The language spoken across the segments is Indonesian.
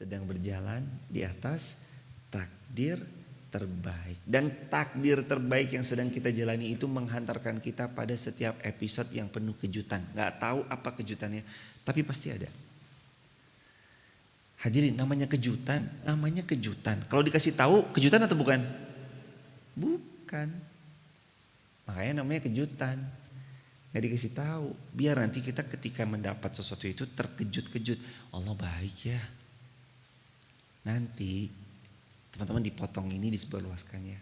sedang berjalan di atas takdir terbaik. Dan takdir terbaik yang sedang kita jalani itu menghantarkan kita pada setiap episode yang penuh kejutan. Gak tahu apa kejutannya, tapi pasti ada. Hadirin, namanya kejutan. Kalau dikasih tahu, kejutan atau bukan? Bukan. Makanya namanya kejutan. Gak dikasih tahu. Biar nanti kita ketika mendapat sesuatu itu terkejut-kejut. Allah baik ya. Nanti teman-teman dipotong ini disebarluaskannya.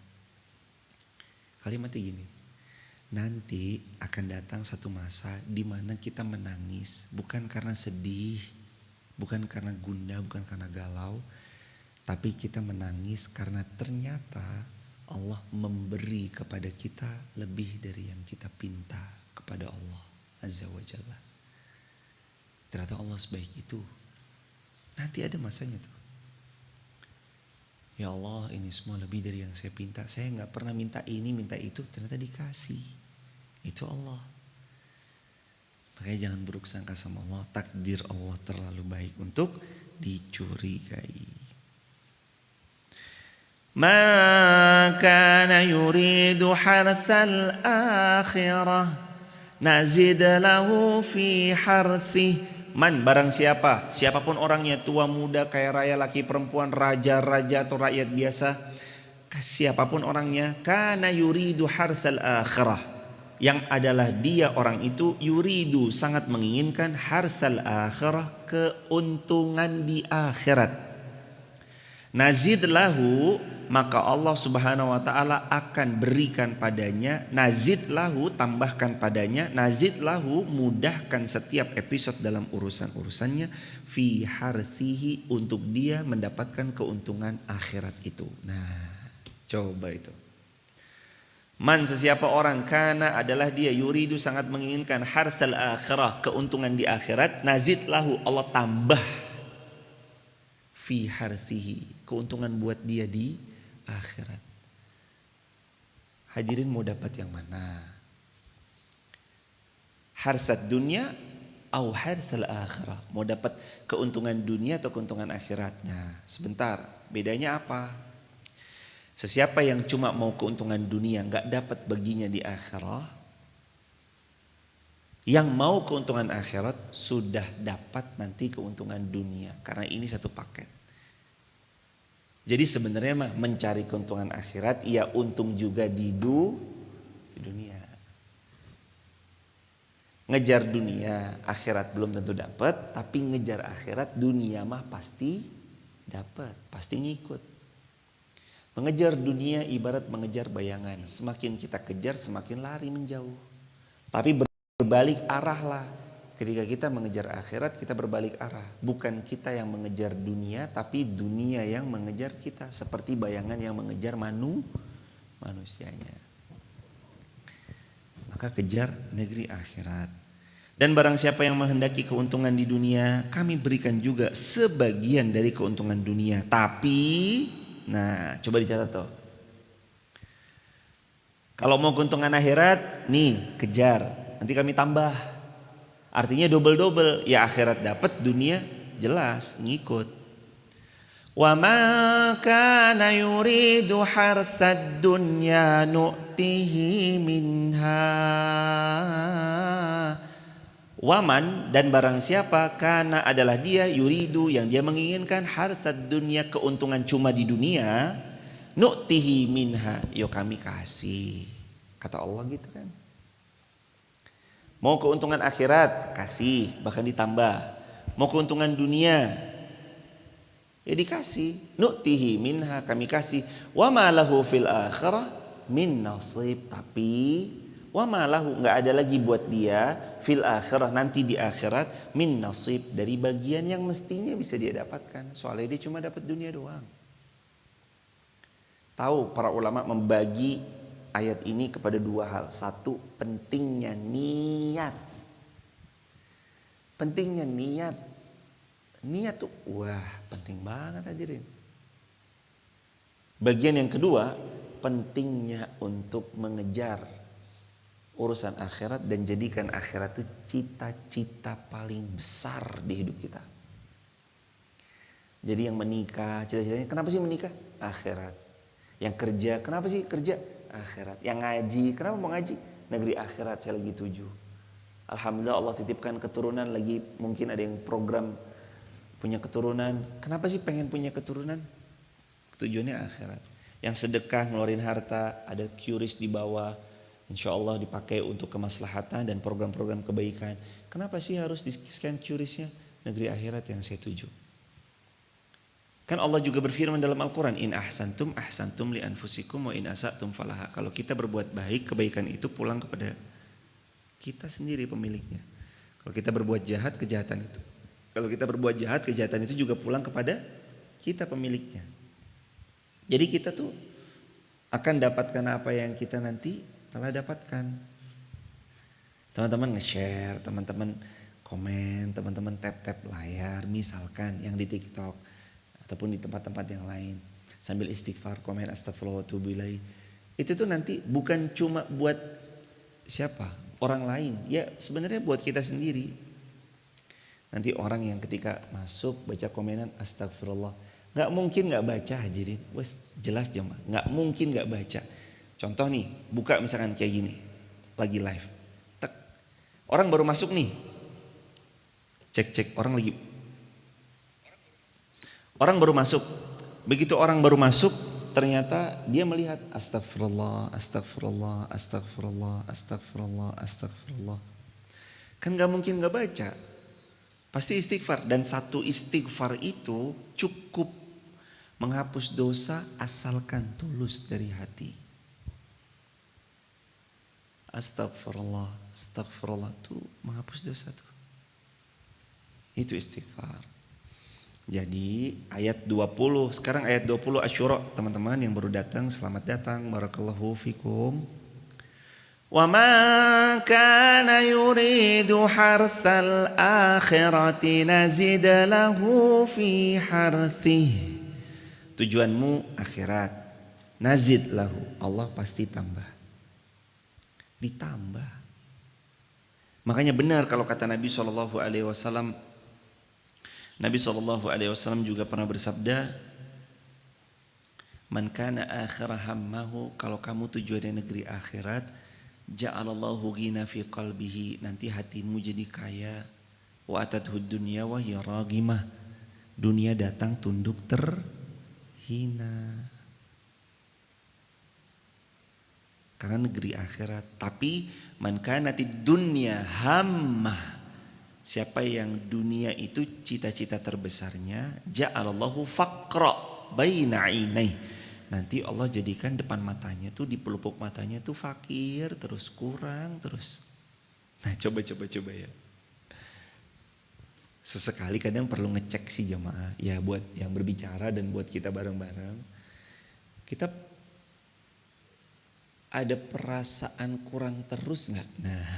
Kalimatnya gini. Nanti akan datang satu masa di mana kita menangis bukan karena sedih, bukan karena gundah, bukan karena galau, tapi kita menangis karena ternyata Allah memberi kepada kita lebih dari yang kita pinta kepada Allah Azza wa Jalla. Ternyata Allah sebaik itu. Nanti ada masanya tuh. Ya Allah, ini semua lebih dari yang saya pinta. Saya gak pernah minta ini, minta itu. Ternyata dikasih. Itu Allah. Makanya jangan buruk sangka sama Allah. Takdir Allah terlalu baik untuk dicurigai. Ma kana yuridu harsal akhirah nazid lahu fi harthih. Man, barang siapa, siapapun orangnya, tua muda, kaya raya, laki perempuan, raja atau rakyat biasa, siapapun orangnya, kana yuridu harsal akhirah, yang adalah dia orang itu yuridu sangat menginginkan harsal akhirah, keuntungan di akhirat. Nazid lahu, maka Allah Subhanahu wa taala akan berikan padanya, nazid lahu, tambahkan padanya, nazid lahu, mudahkan setiap episode dalam urusan-urusannya, fi harthihi, untuk dia mendapatkan keuntungan akhirat itu. Nah, coba itu. Man, sesiapa orang, kana adalah dia, yuridu sangat menginginkan harsal akhirah, keuntungan di akhirat, nazid lahu, Allah tambah fi harthihi, keuntungan buat dia di akhirat. Hadirin mau dapat yang mana? Harsat dunia atau harsal akhirah? Mau dapat keuntungan dunia atau keuntungan akhirat? Nah, sebentar, bedanya apa? Sesiapa yang cuma mau keuntungan dunia gak dapat baginya di akhirat. Yang mau keuntungan akhirat sudah dapat nanti keuntungan dunia, karena ini satu paket. Jadi sebenarnya mah mencari keuntungan akhirat, ya untung juga di dunia. Ngejar dunia, akhirat belum tentu dapat, tapi ngejar akhirat, dunia mah pasti dapat, pasti ngikut. Mengejar dunia ibarat mengejar bayangan, semakin kita kejar semakin lari menjauh. Tapi berbalik arah lah. Ketika kita mengejar akhirat, kita berbalik arah. Bukan kita yang mengejar dunia, tapi dunia yang mengejar kita. Seperti bayangan yang mengejar manusianya. Maka kejar negeri akhirat. Dan barang siapa yang menghendaki keuntungan di dunia, kami berikan juga sebagian dari keuntungan dunia. Tapi, nah coba dicatat tuh. Kalau mau keuntungan akhirat, nih kejar. Nanti kami tambah. Artinya double-double, ya akhirat dapat, dunia jelas ngikut. Wa ma kana yuridu harsad dunya nu'tihi minha. Waman, dan barang siapa, kana adalah dia, yuridu yang dia menginginkan, harsad dunya, keuntungan cuma di dunia, nu'tihi minha, yo kami kasih. Kata Allah gitu kan. Mau keuntungan akhirat, kasih, bahkan ditambah. Mau keuntungan dunia, ya dikasih. Nu'tihi minha, kami kasih. Wa ma lahu fil akhirah min nasib. Tapi wa ma lahu, enggak ada lagi buat dia fil akhirah, nanti di akhirat, min nasib, dari bagian yang mestinya bisa dia dapatkan. Soalnya dia cuma dapat dunia doang. Tahu para ulama membagi ayat ini kepada dua hal. Satu, pentingnya niat. Pentingnya niat. Niat tuh wah penting banget hadirin. Bagian yang kedua, pentingnya untuk mengejar urusan akhirat dan jadikan akhirat itu cita-cita paling besar di hidup kita. Jadi yang menikah, cita-citanya kenapa sih menikah? Akhirat. Yang kerja, kenapa sih kerja? Akhirat. Yang ngaji, kenapa mau ngaji? Negeri akhirat, saya lagi tuju. Alhamdulillah Allah titipkan keturunan, lagi mungkin ada yang program punya keturunan. Kenapa sih pengen punya keturunan? Tujuannya akhirat. Yang sedekah ngeluarin harta, ada QRIS di bawah, insya Allah dipakai untuk kemaslahatan dan program-program kebaikan. Kenapa sih harus di-scan QRIS-nya? Negeri akhirat yang saya tuju. Kan Allah juga berfirman dalam Al-Quran, in ahsantum li anfusikum wa in asatum falaha. Kalau kita berbuat baik, kebaikan itu pulang kepada kita sendiri pemiliknya. Kalau kita berbuat jahat, kejahatan itu. Kalau kita berbuat jahat, kejahatan itu juga pulang kepada kita pemiliknya. Jadi kita tuh akan dapatkan apa yang kita nanti telah dapatkan. Teman-teman nge-share, teman-teman komen, teman-teman tap-tap layar, misalkan yang di TikTok ataupun di tempat-tempat yang lain, sambil istighfar, komen astagfirullah wa atubu ilaih. Itu tuh nanti bukan cuma buat siapa? Orang lain. Ya sebenarnya buat kita sendiri. Nanti orang yang ketika masuk baca komenan astagfirullah, nggak mungkin nggak baca, hadirin. Wes jelas jemaah, nggak mungkin nggak baca. Contoh nih, buka misalkan kayak gini, lagi live, tek, orang baru masuk nih, cek orang baru masuk. Begitu orang baru masuk, ternyata dia melihat astagfirullah, astagfirullah, astagfirullah, astagfirullah, astagfirullah. Kan nggak mungkin nggak baca, pasti istighfar. Dan satu istighfar itu cukup menghapus dosa asalkan tulus dari hati. Astagfirullah, astagfirullah tuh menghapus dosa tuh. Itu istighfar. Jadi ayat 20, sekarang ayat 20 Asyura, teman-teman yang baru datang selamat datang, barakallahu fikum. Wa man kana yuridu hartsal akhirati nazid lahu fi harthih. Tujuanmu akhirat, nazid lahu, Allah pasti tambah. Ditambah. Makanya benar kalau kata Nabi SAW, Nabi SAW juga pernah bersabda, man kana akhirah hammahu, kalau kamu tujuannya negeri akhirat, ja'alallahu ghina fi qalbihi, nanti hatimu jadi kaya, wa atadhud dunya wa hiya ragimah, dunia datang tunduk terhina. Karena negeri akhirat. Tapi man kanatid dunya hammah, siapa yang dunia itu cita-cita terbesarnya, ja'alallahu faqra baina ainai, nanti Allah jadikan depan matanya tuh, di pelupuk matanya tuh fakir terus, kurang terus. Nah coba ya, sesekali kadang perlu ngecek sih jemaah ya, buat yang berbicara dan buat kita bareng-bareng. Kita ada perasaan kurang terus nggak? Nah,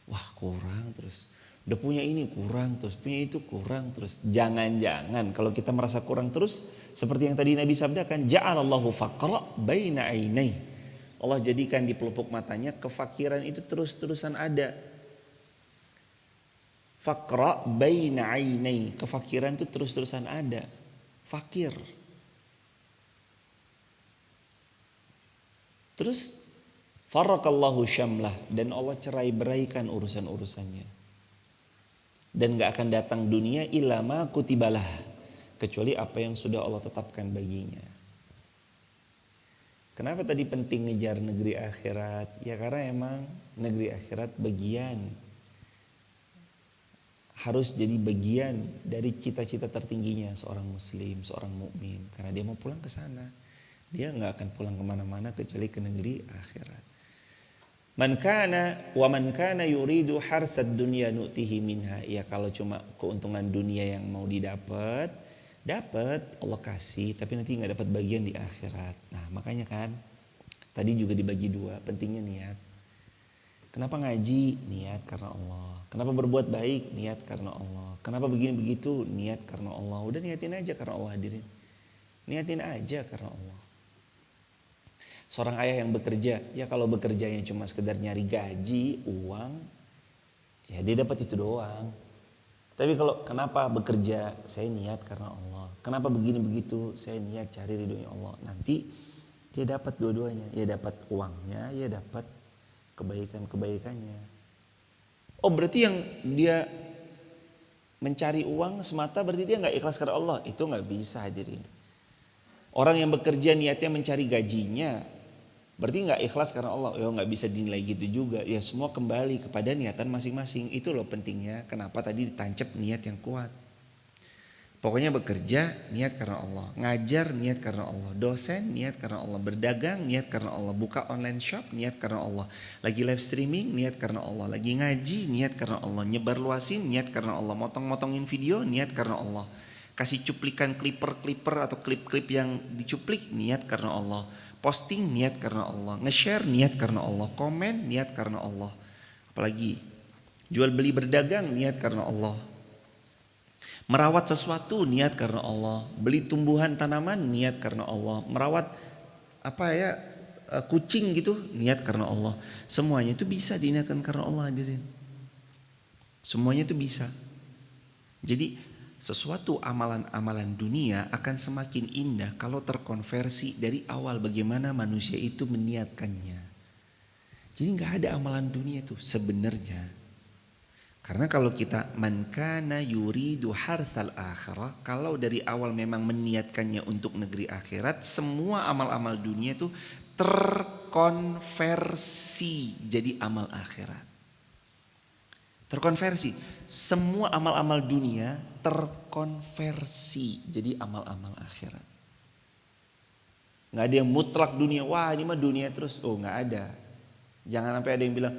wah kurang terus. Udah punya ini kurang terus, punya itu kurang terus. Jangan-jangan kalau kita merasa kurang terus, seperti yang tadi Nabi sabdakan, ja'alallahu faqra baina ainai, Allah jadikan di pelupuk matanya kefakiran itu terus-terusan ada. Faqra baina ainai, kefakiran itu terus-terusan ada. Fakir. Terus faraqallahu syamlah, dan Allah cerai beraikan urusan-urusannya. Dan gak akan datang dunia illa ma kutibalah, kecuali apa yang sudah Allah tetapkan baginya. Kenapa tadi penting ngejar negeri akhirat? Ya karena emang negeri akhirat harus jadi bagian dari cita-cita tertingginya seorang muslim, seorang mukmin. Karena dia mau pulang ke sana. Dia gak akan pulang kemana-mana kecuali ke negeri akhirat. Man kana yuridu harsad dunya nu'tihi minha. Ya kalau cuma keuntungan dunia yang mau dapat Allah kasih, tapi nanti nggak dapat bagian di akhirat. Nah makanya kan tadi juga dibagi dua, pentingnya niat. Kenapa ngaji? Niat karena Allah. Kenapa berbuat baik? Niat karena Allah. Kenapa begini begitu? Niat karena Allah. Udah niatin aja karena Allah, hadirin. Niatin aja karena Allah. Seorang ayah yang bekerja, ya kalau bekerjanya cuma sekedar nyari gaji, uang, ya dia dapat itu doang. Tapi kalau kenapa bekerja, saya niat karena Allah. Kenapa begini begitu, saya niat cari ridhonya Allah. Nanti dia dapat dua-duanya, ya dapat uangnya, ya dapat kebaikan-kebaikannya. Oh berarti yang dia mencari uang semata berarti dia nggak ikhlas karena Allah? Itu nggak bisa hadirin. Orang yang bekerja niatnya mencari gajinya, berarti nggak ikhlas karena Allah. Ya nggak bisa dinilai gitu juga. Ya semua kembali kepada niatan masing-masing. Itu loh pentingnya. Kenapa tadi ditancap niat yang kuat. Pokoknya bekerja niat karena Allah, ngajar niat karena Allah, dosen niat karena Allah, berdagang niat karena Allah, buka online shop niat karena Allah, lagi live streaming niat karena Allah, lagi ngaji niat karena Allah, nyebar luasin niat karena Allah, motong-motongin video niat karena Allah, kasih cuplikan clipper atau klip-klip yang dicuplik niat karena Allah, posting niat karena Allah, nge-share niat karena Allah, komen niat karena Allah, apalagi jual beli berdagang niat karena Allah. Merawat sesuatu niat karena Allah, beli tumbuhan tanaman niat karena Allah, merawat kucing gitu niat karena Allah. Semuanya itu bisa diniatkan karena Allah hadirin. Semuanya itu bisa. Jadi sesuatu amalan-amalan dunia akan semakin indah kalau terkonversi dari awal bagaimana manusia itu meniatkannya. Jadi nggak ada amalan dunia itu sebenarnya. Karena kalau kita man kana yuridu harthal akhirah, kalau dari awal memang meniatkannya untuk negeri akhirat, semua amal-amal dunia itu terkonversi jadi amal akhirat. Terkonversi, semua amal-amal dunia terkonversi jadi amal-amal akhirat. Nggak ada yang mutlak dunia, wah ini mah dunia terus, oh nggak ada. Jangan sampai ada yang bilang,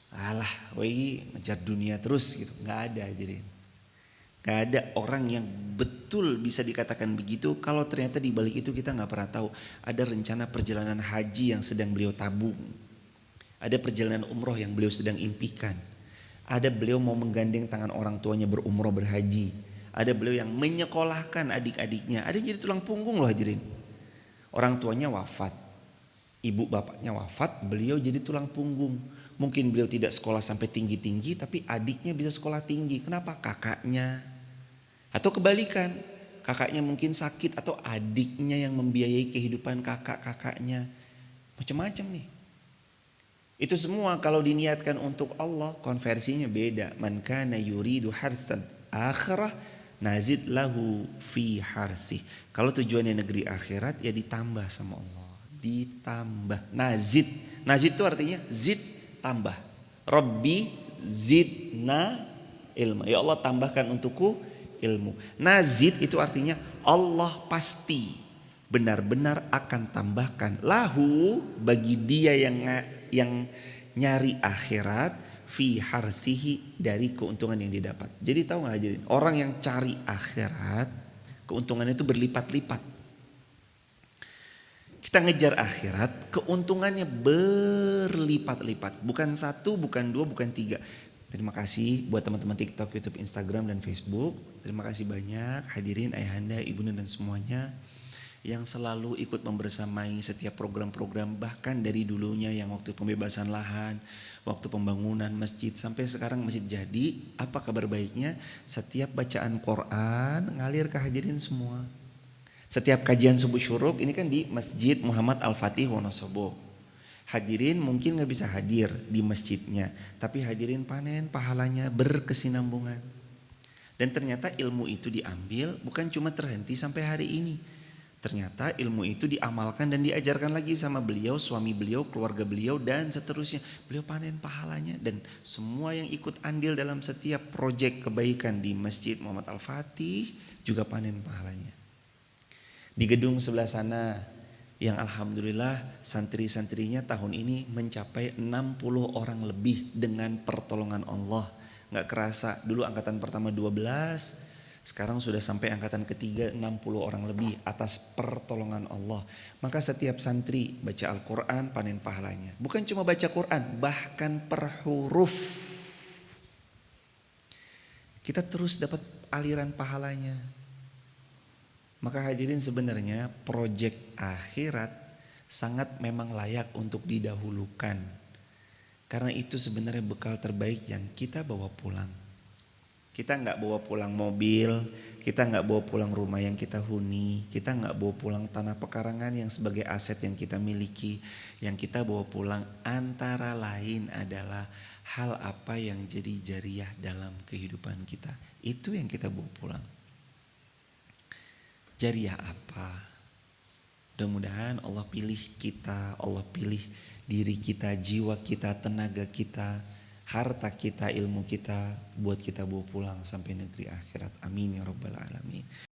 alah, woi ngejar dunia terus gitu. Nggak ada hadirin. Nggak ada orang yang betul bisa dikatakan begitu kalau ternyata di balik itu kita nggak pernah tahu ada rencana perjalanan haji yang sedang beliau tabung, ada perjalanan umroh yang beliau sedang impikan, ada beliau mau menggandeng tangan orang tuanya berumroh berhaji, ada beliau yang menyekolahkan adik-adiknya, ada yang jadi tulang punggung loh hadirin. Orang tuanya wafat, ibu bapaknya wafat, beliau jadi tulang punggung. Mungkin beliau tidak sekolah sampai tinggi-tinggi, tapi adiknya bisa sekolah tinggi. Kenapa? Kakaknya. Atau kebalikan, kakaknya mungkin sakit atau adiknya yang membiayai kehidupan kakak-kakaknya. Macam-macam nih. Itu semua kalau diniatkan untuk Allah, konversinya beda. Man kana yuridu harsan akhirah nazid lahu fi harsih. Kalau tujuannya negeri akhirat ya ditambah sama Allah. Ditambah. Nazid itu artinya zid, tambah. Rabbi zidna ilmu. Ya Allah tambahkan untukku ilmu. Nazid itu artinya Allah pasti benar-benar akan tambahkan lahu bagi dia yang nyari akhirat fi harsihi dari keuntungan yang didapat. Jadi tahu nggak hadirin, orang yang cari akhirat keuntungannya itu berlipat-lipat. Kita ngejar akhirat, keuntungannya berlipat-lipat. Bukan satu, bukan dua, bukan tiga. Terima kasih buat teman-teman TikTok, YouTube, Instagram, dan Facebook. Terima kasih banyak hadirin, ayahanda, ibunda, dan semuanya yang selalu ikut membersamai setiap program-program. Bahkan dari dulunya yang waktu pembebasan lahan, waktu pembangunan masjid, sampai sekarang masjid jadi. Apa kabar baiknya? Setiap bacaan Quran ngalir ke hadirin semua. Setiap kajian subuh syuruk ini kan di Masjid Muhammad Al-Fatih Wonosobo. Hadirin mungkin gak bisa hadir di masjidnya, tapi hadirin panen pahalanya berkesinambungan. Dan ternyata ilmu itu diambil bukan cuma terhenti sampai hari ini. Ternyata ilmu itu diamalkan dan diajarkan lagi sama beliau, suami beliau, keluarga beliau, dan seterusnya. Beliau panen pahalanya dan semua yang ikut andil dalam setiap proyek kebaikan di Masjid Muhammad Al-Fatih juga panen pahalanya. Di gedung sebelah sana yang alhamdulillah santri-santrinya tahun ini mencapai 60 orang lebih dengan pertolongan Allah. Gak kerasa, dulu angkatan pertama 12, sekarang sudah sampai angkatan ketiga 60 orang lebih atas pertolongan Allah. Maka setiap santri baca Al-Quran panen pahalanya. Bukan cuma baca Quran, bahkan per huruf. Kita terus dapat aliran pahalanya. Maka hadirin sebenarnya proyek akhirat sangat memang layak untuk didahulukan. Karena itu sebenarnya bekal terbaik yang kita bawa pulang. Kita nggak bawa pulang mobil, kita nggak bawa pulang rumah yang kita huni, kita nggak bawa pulang tanah pekarangan yang sebagai aset yang kita miliki. Yang kita bawa pulang antara lain adalah hal apa yang jadi jariah dalam kehidupan kita. Itu yang kita bawa pulang. Jariah apa? Mudah-mudahan Allah pilih kita, Allah pilih diri kita, jiwa kita, tenaga kita, harta kita, ilmu kita buat kita bawa pulang sampai negeri akhirat. Amin ya rabbal alamin.